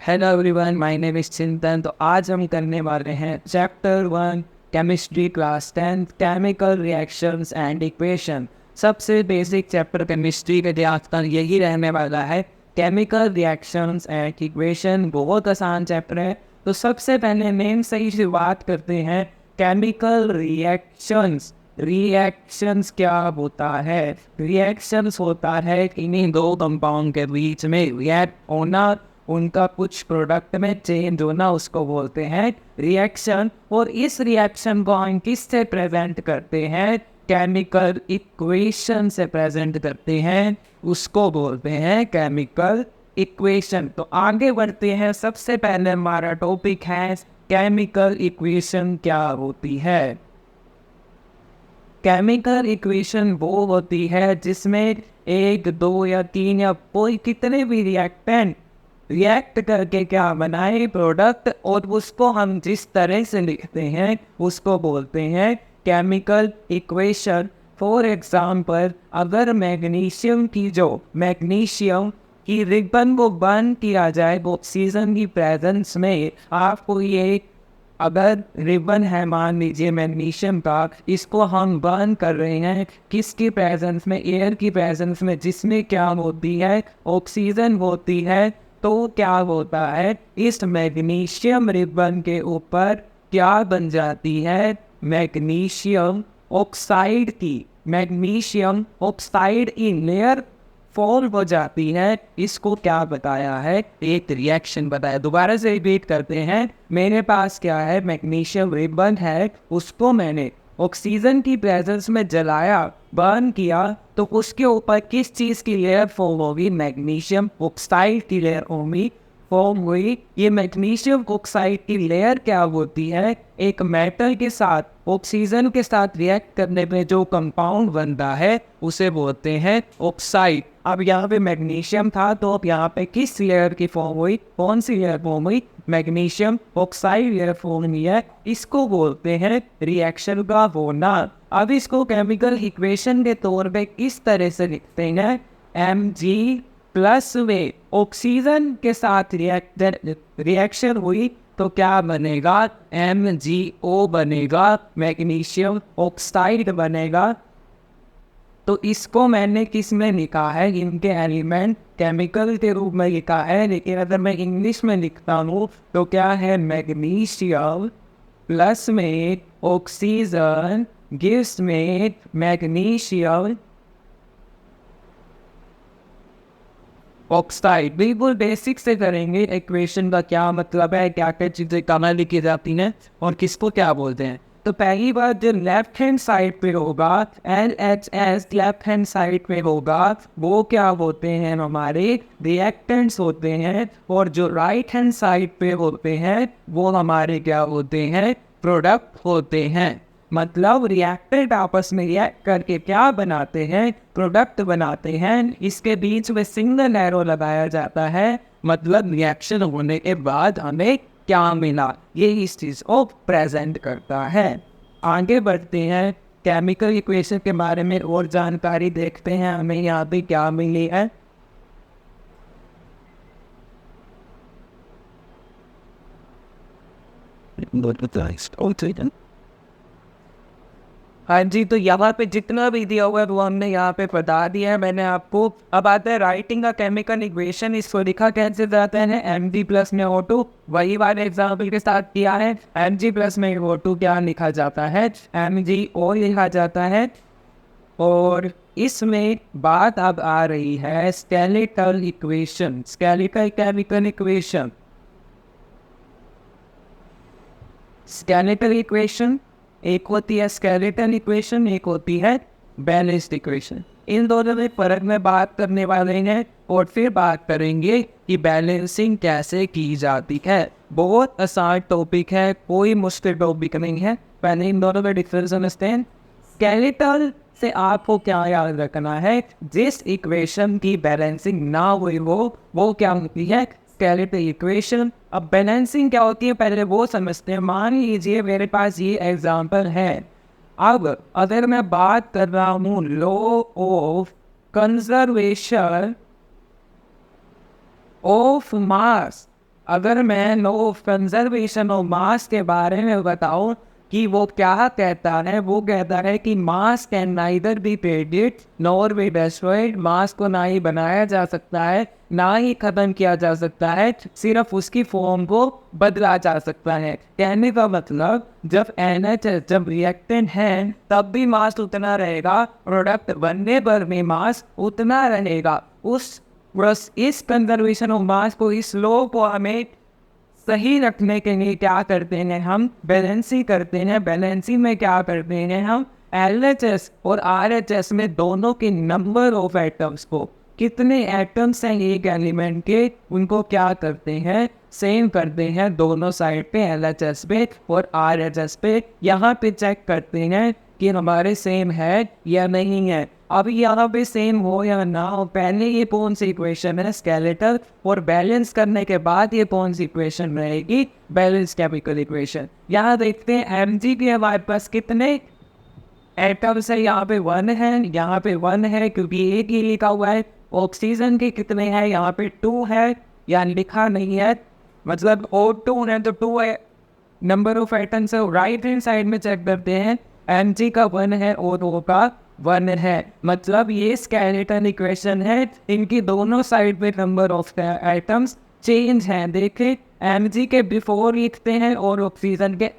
Hello everyone, my name is चिंतन। तो आज हम करने वाले हैं chapter 1 chemistry class 10 chemical reactions and equation. सबसे बेसिक चैप्टर केमिस्ट्री के लिए आज तक यही रहने वाला है, केमिकल रिएक्शंस एंड इक्वेशन। बहुत आसान चैप्टर है। तो सबसे पहले मेन सही शुरुआत करते हैं। केमिकल रिएक्शंस, रिएक्शंस क्या होता है? रिएक्शंस होता है इन्हीं दो कंपाउंड के बीच में रिएक्ट होना, उनका कुछ प्रोडक्ट में चेंज होना, उसको बोलते हैं रिएक्शन। और इस रिएक्शन को हम किससे प्रेजेंट करते हैं? केमिकल इक्वेशन से प्रेजेंट करते हैं, उसको बोलते हैं केमिकल इक्वेशन। तो आगे बढ़ते हैं। सबसे पहले हमारा टॉपिक है केमिकल इक्वेशन क्या होती है। केमिकल इक्वेशन वो होती है जिसमें एक, दो या तीन या कोई कितने भी रिएक्टेंट रिएक्ट करके क्या बनाए प्रोडक्ट, और उसको हम जिस तरह से लिखते हैं उसको बोलते हैं केमिकल इक्वेशन। फॉर एग्जांपल, अगर मैग्नीशियम की रिबन को बर्न किया जाए ऑक्सीजन की प्रेजेंस में, आपको ये अगर रिबन है मान लीजिए मैग्नीशियम का, इसको हम बर्न कर रहे हैं किसकी प्रेजेंस में? एयर की प्रेजेंस में, जिसमें क्या होती है? ऑक्सीजन होती है। तो क्या होता है? इस मैग्नीशियम रिबन के ऊपर क्या बन जाती है? मैग्नीशियम ऑक्साइड की, मैग्नीशियम ऑक्साइड की लेयर फॉर्म हो जाती है। इसको क्या बताया है? एक रिएक्शन बताया। दोबारा से रिपीट करते हैं। मेरे पास क्या है? मैग्नीशियम रिबन है, उसको मैंने ऑक्सीजन की प्रेजेंस में जलाया, बर्न किया, तो उसके ऊपर किस चीज़ की लेयर फॉर्म होगी? मैग्नीशियम ऑक्साइड की लेयर होगी, फॉर्म हुई। ये मैग्नीशियम ऑक्साइड की लेयर क्या होती है? एक मेटल के साथ, ऑक्सीजन के साथ रिएक्ट करने पे जो कंपाउंड बनता है उसे बोलते हैं ऑक्साइड। अब यहाँ पे मैग्नीशियम था, तो अब यहाँ पे किस लेयर की फॉर्म हुई? कौन सी लेयर फॉर्म हुई? मैग्नीशियम ऑक्साइड लेयर फॉर्म हुई है। इसको बोलते हैं रिएक्शन का होना। अब इसको केमिकल इक्वेशन के तौर पे किस तरह से लिखते हैं? Mg+ में ऑक्सीजन के साथ रिएक्शन हुई तो क्या बनेगा? MgO बनेगा, मैग्नीशियम ऑक्साइड बनेगा। तो इसको मैंने किस में लिखा है? इनके एलिमेंट केमिकल के रूप में लिखा है। लेकिन अगर मैं इंग्लिश में लिखता हूँ तो क्या है? मैग्नीशियम प्लस में ऑक्सीजन गिव्स में मैग्नीशियम ऑक्साइड। बिल्कुल बेसिक से करेंगे। इक्वेशन का क्या मतलब है, क्या क्या चीज़ें कहाँ लिखी जाती हैं और किसको क्या बोलते हैं। तो पहली बात, जो लेफ्ट हैंड साइड पे होगा LHS, लेफ्ट हैंड साइड पे होगा, वो क्या होते हैं? हमारे रिएक्टेंट्स होते हैं। और जो राइट हैंड साइड पे होते हैं वो हमारे क्या होते हैं? प्रोडक्ट होते हैं। मतलब रिएक्टेंट आपस में रिएक्ट करके क्या बनाते हैं? प्रोडक्ट बनाते हैं। इसके बीच में सिंगल एरो लगाया जाता है, मतलब रिएक्शन होने के बाद हमें क्या मिला, ये इस चीज को प्रेजेंट करता है। आगे बढ़ते हैं। केमिकल इक्वेशन के बारे में और जानकारी देखते हैं, हमें यहाँ पे क्या मिली है। हाँ जी, तो यहाँ पे जितना भी दिया हुआ है वो हमने यहाँ पे बता दिया है मैंने आपको। अब आता है राइटिंग का केमिकल इक्वेशन। इसको लिखा कैसे जाता है? Mg+ में O2, वही वाले एग्जाम्पल के साथ किया है। Mg+ में O2 क्या लिखा जाता है? MgO लिखा जाता है। और इसमें बात अब आ रही है skeletal equation, skeletal chemical equation. Skeletal equation एक होती है स्केलेटल इक्वेशन, एक होती है बैलेंस्ड इक्वेशन। इन दोनों में फर्क में बात करने वाले हैं और फिर बात करेंगे कि बैलेंसिंग कैसे की जाती है। बहुत आसान टॉपिक है, कोई मुश्किल टॉपिक नहीं है। पहले इन दोनों में डिफरेंस समझते हैं। स्केलेटल से आपको क्या याद रखना है? जिस इक्वेशन की बैलेंसिंग ना हुई वो क्या होती है? Skeletal equation. अब बैलेंसिंग क्या होती है पहले वो समझते हैं। मान लीजिए मेरे पास ये एग्जांपल है। अब अगर मैं बात कर रहा हूँ law of conservation of mass, अगर मैं law of conservation of mass के बारे में बताऊं कि वो क्या कहता है, वो कहता है कि mass can neither be created nor be destroyed. Mass को ना ही बनाया जा सकता है ना ही खत्म किया जा सकता है, सिर्फ उसकी फॉर्म को बदला जा सकता है। कहने का मतलब जब NH जब रिएक्टेंट है तब भी मास उतना रहेगा, प्रोडक्ट बनने पर भी मास उतना रहेगा। बस इस कंजर्वेशन ऑफ मास को, इस लॉ को हमें सही रखने के लिए क्या करते हैं, हम बैलेंसिंग करते हैं। बैलेंसिंग में क्या करते हैं, हम LHS और RHS में दोनों के नंबर ऑफ एटम्स को, कितने एटम्स हैं एक एलिमेंट के, उनको क्या करते हैं, सेम करते हैं दोनों साइड पे, LHS पे और RHS पे। यहाँ पे चेक करते हैं कि हमारे सेम है या नहीं है। अब यहाँ पे सेम हो या ना हो, पहले ये कौन सी इक्वेशन है, स्केलेटल, और बैलेंस करने के बाद ये कौन सी इक्वेशन रहेगी, बैलेंस केमिकल इक्वेशन। यहाँ देखते हैं Mg के हमारे पास कितने एटम्स है, यहाँ पे 1 है, यहाँ पे 1 है क्योंकि एक ही लिखा हुआ है। ऑक्सीजन के कितने हैं, यहाँ पे 2 है, यहाँ लिखा नहीं है, मतलब O2 है तो 2 है नंबर ऑफ एटम्स है। राइट हैंड साइड में चेक करते हैं, Mg का 1 है और O का 1 है, मतलब ये स्केलेटल इक्वेशन है। इनकी दोनों साइड पे नंबर ऑफ एटम्स चेंज हैं। देखें Mg के बिफोर लिखते हैं और ऑक्सीजन के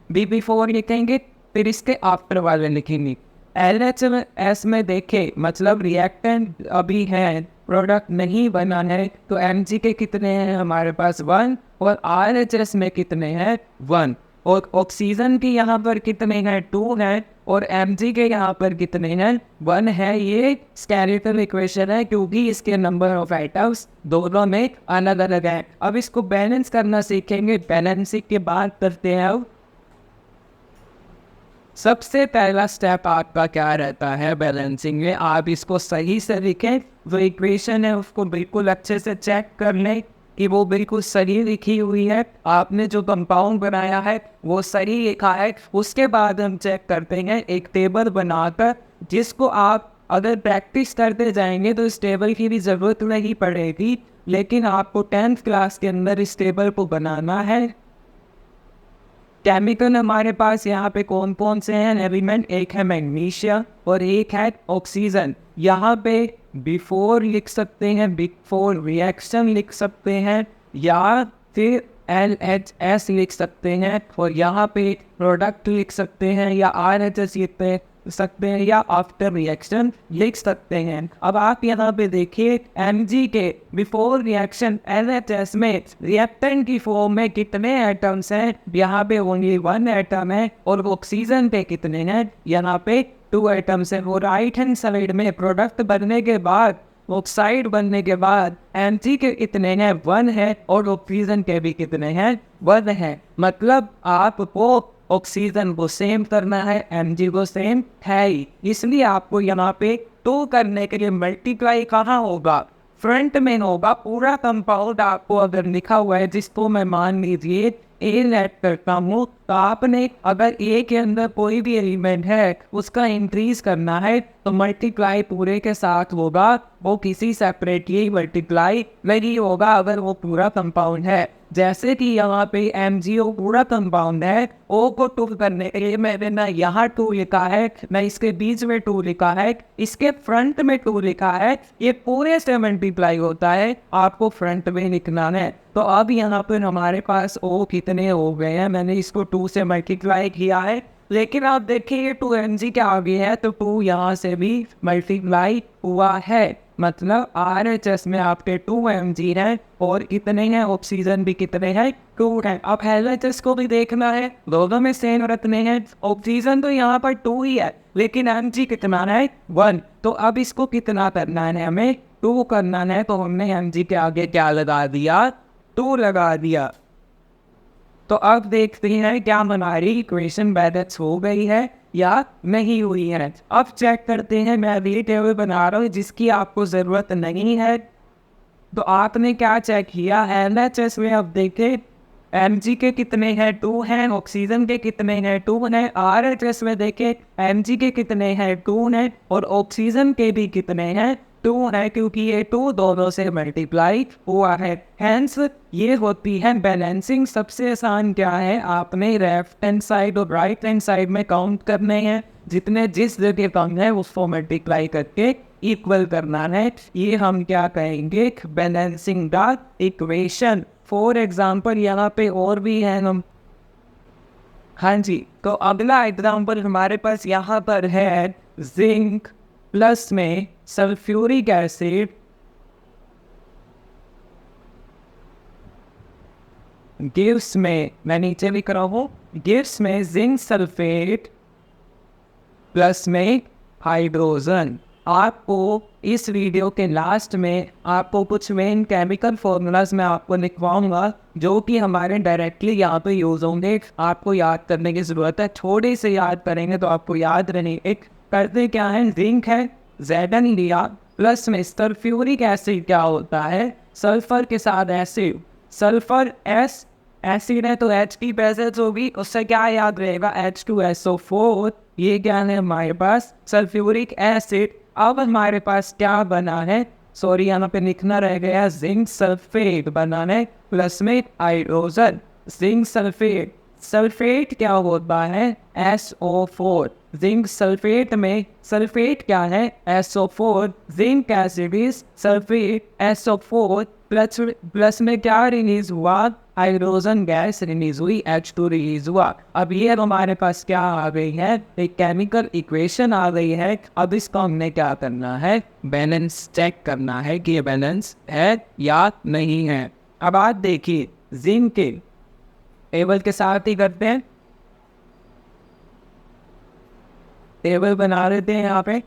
भी बिफोर लिखेंगे, फिर इसके आफ्टर वाले लिखेंगे। LHS में देखें, मतलब रिएक्टेंट अभी है, प्रोडक्ट नहीं बना है, तो Mg के कितने हैं हमारे पास 1, और RHS में कितने हैं 1, और ऑक्सीजन के यहाँ पर कितने हैं 2 हैं, और Mg के यहाँ पर कितने हैं 1 है। ये स्केलेटल इक्वेशन है क्योंकि इसके नंबर ऑफ एटम्स दोनों में अलग अलग है। अब इसको बैलेंस करना सीखेंगे, बैलेंसिंग के बाद करते हैं। अब सबसे पहला स्टेप आपका क्या रहता है बैलेंसिंग में, आप इसको सही से लिखें, जो इक्वेशन है उसको बिल्कुल अच्छे से चेक कर लें कि वो बिल्कुल सही लिखी हुई है, आपने जो कंपाउंड बनाया है वो सही लिखा है। उसके बाद हम चेक करते हैं एक टेबल बनाकर, जिसको आप अगर प्रैक्टिस करते जाएंगे तो इस टेबल की भी ज़रूरत नहीं पड़ेगी, लेकिन आपको 10th क्लास के अंदर इस टेबल को बनाना है। केमिकल हमारे पास यहाँ पे कौन कौन से हैं एलिमेंट, एक है मैग्नीशियम और एक है ऑक्सीजन। यहाँ पे बिफोर लिख सकते हैं, बिफोर रिएक्शन लिख सकते हैं, या फिर LHS लिख सकते हैं, और यहाँ पे प्रोडक्ट लिख सकते हैं, या RHS लिख सकते हैं, या आफ्टर रिएक्शन लिख सकते हैं। अब आप यहाँ पे देखिए Mg के बिफोर रिएक्शन LHS में रिएक्टेंट की फॉर्म में कितने एटम्स हैं, यहाँ पे ओनली 1 एटम है, और ऑक्सीजन पे कितने हैं, यहाँ पे 2 एटम्स है। वो राइट हैंड साइड में प्रोडक्ट बनने के बाद, ऑक्साइड बनने के बाद Mg के कितने हैं 1 है, और ऑक्सीजन के भी कितने हैं 1 है। मतलब आपको ऑक्सीजन को सेम करना है, Mg को सेम है ही, इसलिए आपको यहाँ पे 2 करने के लिए मल्टीप्लाई कहाँ होगा, फ्रंट में होगा। पूरा कंपाउंड आपको अगर लिखा हुआ है, जिसको मैं मान लीजिए A लेट करता हूँ, तो आपने अगर A के अंदर कोई भी एलिमेंट है उसका इंक्रीज करना है तो मल्टीप्लाई पूरे के साथ होगा, वो किसी सेपरेटली मल्टीप्लाई नहीं होगा अगर वो पूरा कंपाउंड है। जैसे कि यहाँ पे MgO पूरा कंपाउंड है, O को 2 करने के लिए मैंने ना यहाँ 2 लिखा है, ना इसके बीच में 2 लिखा है, इसके फ्रंट में 2 लिखा है, ये पूरे से मल्टीप्लाई होता है, आपको फ्रंट में लिखना है। तो अब यहाँ पर हमारे पास O कितने हो गए हैं, मैंने इसको 2 से मल्टीप्लाई किया है, लेकिन आप देखिए 2 Mg क्या आगे है, तो 2 यहाँ से भी मल्टीप्लाई हुआ है, मतलब RHS में आपके 2 Mg हैं, और कितने हैं ऑक्सीजन भी कितने हैं 2 हैं। अब LHS को भी देखना है, दोनों में सेम रखने हैं। ऑक्सीजन तो यहाँ पर 2 ही है, लेकिन Mg कितना है 1, तो अब इसको कितना करना है, हमें 2 करना है, तो हमने Mg के आगे क्या लगा दिया, 2 लगा दिया। तो अब देखते हैं क्या हमारी इक्वेशन बैलेंस हो गई है या नहीं हुई है। अब चेक करते हैं, मैं अभी टेबल बना रहा हूँ जिसकी आपको ज़रूरत नहीं है। तो आपने क्या चेक किया, LHS में अब देखें Mg के कितने हैं 2 हैं, ऑक्सीजन के कितने हैं 2 हैं, RHS में देखें Mg के कितने हैं 2 हैं, और ऑक्सीजन के भी कितने हैं 2 है, क्योंकि ये 2 दोनों से मल्टीप्लाई हुआ है। हैंस ये होती है बैलेंसिंग। सबसे आसान क्या है, आपने लेफ्ट हैंड साइड और राइट हैंड साइड में काउंट करने हैं, जितने जिस जगह कम है उसको मल्टीप्लाई करके इक्वल करना है। ये हम क्या कहेंगे, balancing the equation. For example यहाँ पे और भी है हम, हाँ जी, तो अगला एग्जाम्पल हमारे पास यहाँ पर है जिंक प्लस में सल्फ्यूरिक एसिड गिव्स में, मैं नीचे लिख रहा हूँ, गिव्स में जिंक सल्फेट प्लस में हाइड्रोजन। आपको इस वीडियो के लास्ट में आपको कुछ मेन केमिकल फॉर्मूलाज मैं आपको लिखवाऊंगा जो कि हमारे डायरेक्टली यहाँ पे यूज होंगे। आपको याद करने की ज़रूरत है, थोड़े से याद करेंगे तो आपको याद रहेंगे। करते क्या है, जिंक है Zn लिया, प्लस में सल्फ्यूरिक एसिड क्या होता है, सल्फर के साथ एसिड, सल्फर एस एसिड है तो H की प्रेजेंस होगी, उससे क्या याद रहेगा, H2SO4। ये क्या है हमारे पास, सल्फ्यूरिक एसिड। अब हमारे पास क्या बना है, सॉरी यहाँ पे लिखना रह गया, जिंक सल्फेट बना है प्लस में हाइड्रोजन। जिंक सल्फेट, सल्फेट क्या होता है, SO4। जिंक सल्फेट में सल्फेट क्या है, SO4। Zinc acid is sulphate SO4 plus में क्या रिलीज हुआ, हाइड्रोजन गैस रिलीज हुई, H2 रिलीज हुआ। अब ये हमारे पास क्या आ गई है, एक केमिकल इक्वेशन आ गई है। अब इसको हमने क्या करना है, बैलेंस चेक करना है कि ये बैलेंस है या नहीं है। अब आप देखिए, जिंक के टेबल के साथ ही करते हैं, टेबल बना लेते हैं यहाँ पे।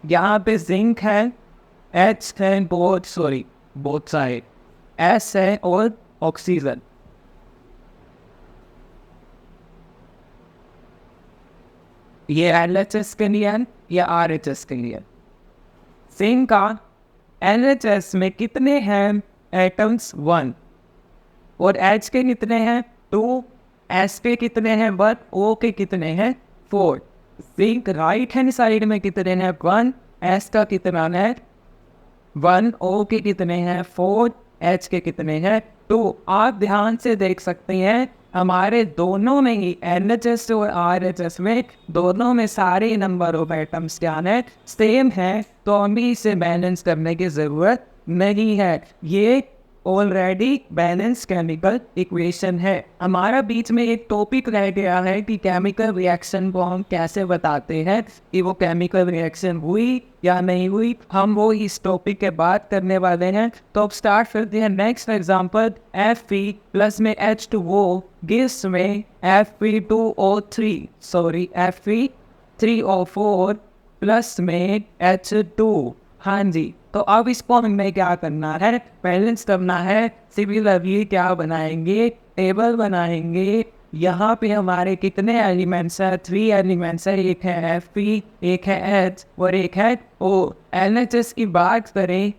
यहाँ पे जिंक है, H है, बोथ साइड S है और ऑक्सीजन। ये LHS के लिए है या RHS के लिए। जिंक का LHS में कितने हैं एटम्स, 1, और H के कितने हैं 2, S के कितने हैं 1, O के कितने हैं 4। जिंक राइट हैंड साइड में कितने हैं 1, S का कितना है 1, O के कितने हैं 4, H के कितने हैं 2। आप ध्यान से देख सकते हैं हमारे दोनों में ही LHS और RHS में दोनों में सारे नंबर ऑफ एटम्स क्या है, सेम है, तो हमें इसे बैलेंस करने की ज़रूरत नहीं है। ये ऑलरेडी बैलेंस केमिकल इक्वेशन है। हमारा बीच में एक टॉपिक रह गया है कि केमिकल रिएक्शन को हम कैसे बताते हैं कि वो केमिकल रिएक्शन हुई या नहीं हुई, हम वो इस टॉपिक के बाद करने वाले हैं। तो अब स्टार्ट करते हैं नेक्स्ट एग्जांपल, Fe प्लस में H2O गिव्स में Fe2O3 Fe3O4 प्लस में H2। हाँ जी, तो अब इसको हमें क्या करना है, बैलेंस करना है। सिमिलरली क्या बनाएंगे, टेबल बनाएंगे। यहाँ पे हमारे कितने एलिमेंट्स हैं, 3 एलिमेंट्स हैं, एक है Fe, एक है H और एक है O। LHS की बात करें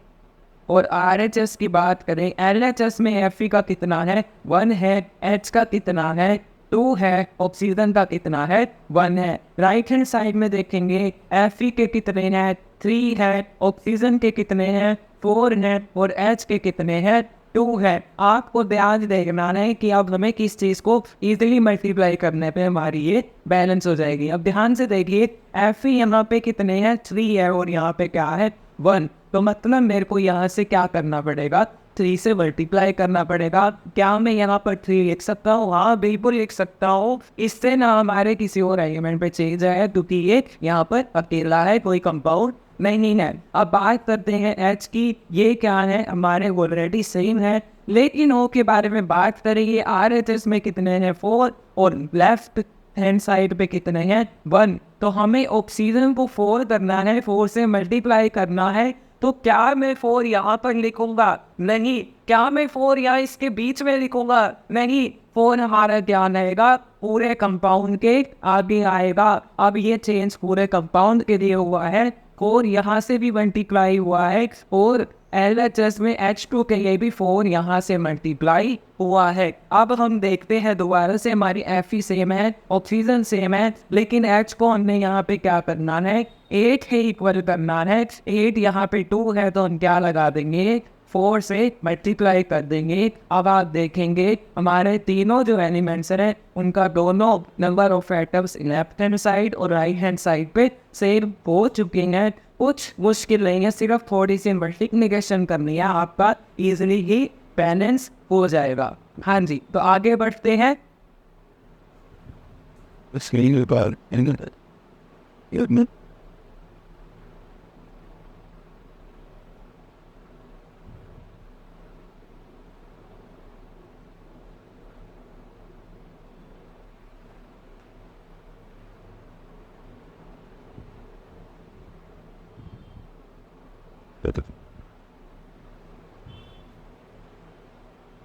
और RHS की बात करें, LHS में Fe का कितना है 1 है, H का कितना है 2 है, ऑक्सीजन का कितना है 1 है। राइट हैंड साइड में देखेंगे Fe के कितने हैं 3 है, ऑक्सीजन के कितने हैं 4 हैं और H के कितने हैं 2 है। आपको ध्यान देखना है कि अब हमें किस चीज़ को इजीली मल्टीप्लाई करने पे हमारी ये बैलेंस हो जाएगी। अब ध्यान से देखिए, Fe यहाँ पे कितने हैं 3 है और यहाँ पे क्या है 1, तो मतलब मेरे को यहाँ से क्या करना पड़ेगा, 3 से मल्टीप्लाई करना पड़ेगा। क्या मैं यहाँ पर 3 लिख सकता हूँ, हाँ बिल्कुल लिख सकता हूँ। इससे ना हमारे किसी और एलिमेंट पे चेंज आया, क्योंकि ये यहाँ पर अकेला है, कोई कंपाउंड नहीं है। अब बात करते हैं H की, ये क्या है हमारे ऑलरेडी सेम है, लेकिन O के बारे में बात करेंगे। RHS में कितने हैं 4 और लेफ्ट हैंड साइड पे कितने हैं 1, तो हमें ऑक्सीजन को 4 करना है, 4 से मल्टीप्लाई करना है। तो क्या मैं 4 यहाँ पर लिखूंगा, नहीं। क्या मैं 4 यहाँ इसके बीच में लिखूंगा, नहीं। 4 हमारा क्या आएगा, पूरे कंपाउंड के आगे आएगा। अब ये चेंज पूरे कंपाउंड के लिए हुआ है, 4 यहाँ से भी मल्टीप्लाई हुआ है और LHS में H2 के लिए भी 4 यहाँ से मल्टीप्लाई हुआ है। अब हम देखते हैं दोबारा से हमारी Fe सेम है, ऑक्सीजन सेम है, लेकिन H को हमने यहाँ पे क्या करना है, 8 के इक्वल करना है। 8 यहाँ पे 2 है तो हम क्या लगा देंगे, 4 से मल्टीप्लाई कर देंगे। अब आप देखेंगे हमारे तीनों जो एलिमेंट्स हैं उनका दोनों number of atoms left hand side और राइट हैंड साइड पे सेम हो चुके हैं। कुछ मुश्किल नहीं है, सिर्फ थोड़ी सी मल्टीप्लिकेशन करनी है, आपका इजीली ही बैलेंस हो जाएगा। हाँ जी, तो आगे बढ़ते हैं।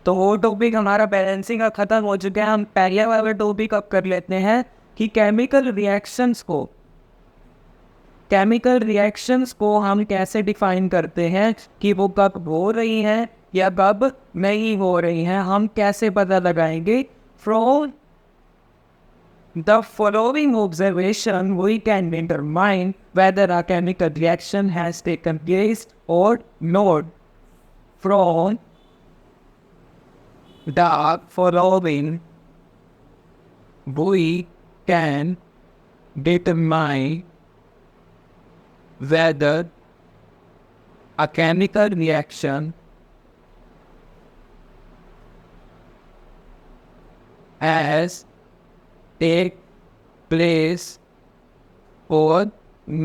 तो वो टॉपिक हमारा बैलेंसिंग का ख़त्म हो चुका है। हम पहले वाला टॉपिक अब कर लेते हैं कि केमिकल रिएक्शंस को हम कैसे डिफाइन करते हैं कि वो कब हो रही हैं या कब नहीं हो रही हैं। हम कैसे पता लगाएंगे? From the following observation we can determine whether a chemical reaction has taken place और नॉट। From the following we can determine whether a chemical reaction has take place or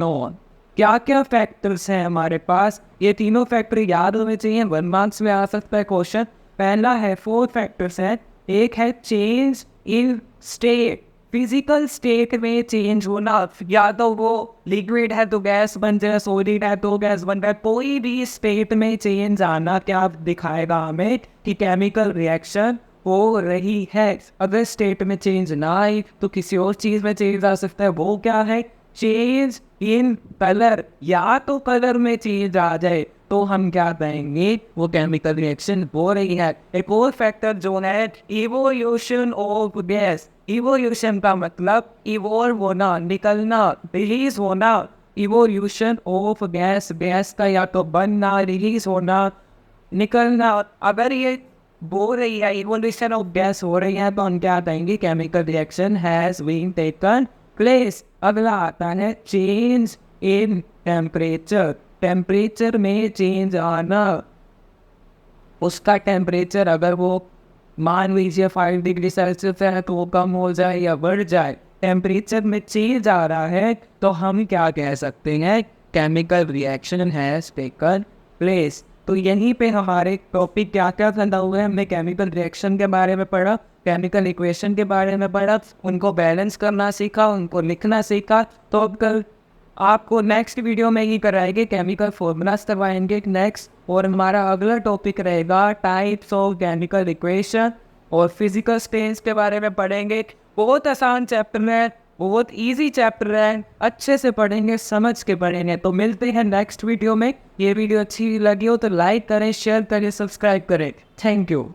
not। क्या क्या फैक्टर्स हैं हमारे पास, ये तीनों फैक्टर याद होने चाहिए, 1 मार्क्स में आ सकता है क्वेश्चन। पहला है 4 फैक्टर्स हैं। एक है चेंज इन स्टेट, फिजिकल स्टेट में चेंज होना, या तो वो लिक्विड है तो गैस बन जाए, सॉलिड है तो गैस बन जाए, कोई भी स्टेट में चेंज आना क्या दिखाएगा हमें कि केमिकल रिएक्शन हो रही है। अगर स्टेट में चेंज ना आए तो किसी और चीज़ में चेंज आ सकता है। वो क्या है? चेंज इन कलर, या तो कलर में चेंज आ जाए तो हम क्या कहेंगे, वो केमिकल रिएक्शन हो रही है। एक और फैक्टर जो है इवोल्यूशन ऑफ गैस। इवोल्यूशन का मतलब इवोल्व होना, निकलना, रिलीज होना। इवोल्यूशन ऑफ गैस, गैस का या तो बनना, रिलीज होना, निकलना। अगर ये हो रही है, इवोल्यूशन ऑफ गैस हो रही है, तो हम क्या कहेंगे, chemical reaction has been taken place. अगला आता है चेंज इन टेम्परेचर। टेम्परेचर में चेंज आना, उसका टेम्परेचर अगर वो मान लीजिए 5 डिग्री सेल्सियस है तो वो कम हो जाए या बढ़ जाए, टेम्परेचर में चेंज आ रहा है तो हम क्या कह सकते हैं, chemical reaction has taken place. तो यहीं पे हमारे टॉपिक क्या क्या खत्म हुए हैं। हमने केमिकल रिएक्शन के बारे में पढ़ा, केमिकल इक्वेशन के बारे में पढ़ा, उनको बैलेंस करना सीखा, उनको लिखना सीखा। तो अब कल आपको नेक्स्ट वीडियो में ही कराएंगे, केमिकल फॉर्मूलाज करवाएंगे नेक्स्ट, और हमारा अगला टॉपिक रहेगा टाइप्स ऑफ केमिकल इक्वेशन, और फिजिकल स्टेट्स के बारे में पढ़ेंगे। बहुत आसान चैप्टर है, बहुत इजी चैप्टर है, अच्छे से पढ़ेंगे, समझ के पढ़ेंगे। तो मिलते हैं नेक्स्ट वीडियो में। ये वीडियो अच्छी लगी हो तो लाइक करें, शेयर करें, सब्सक्राइब करें। Thank you.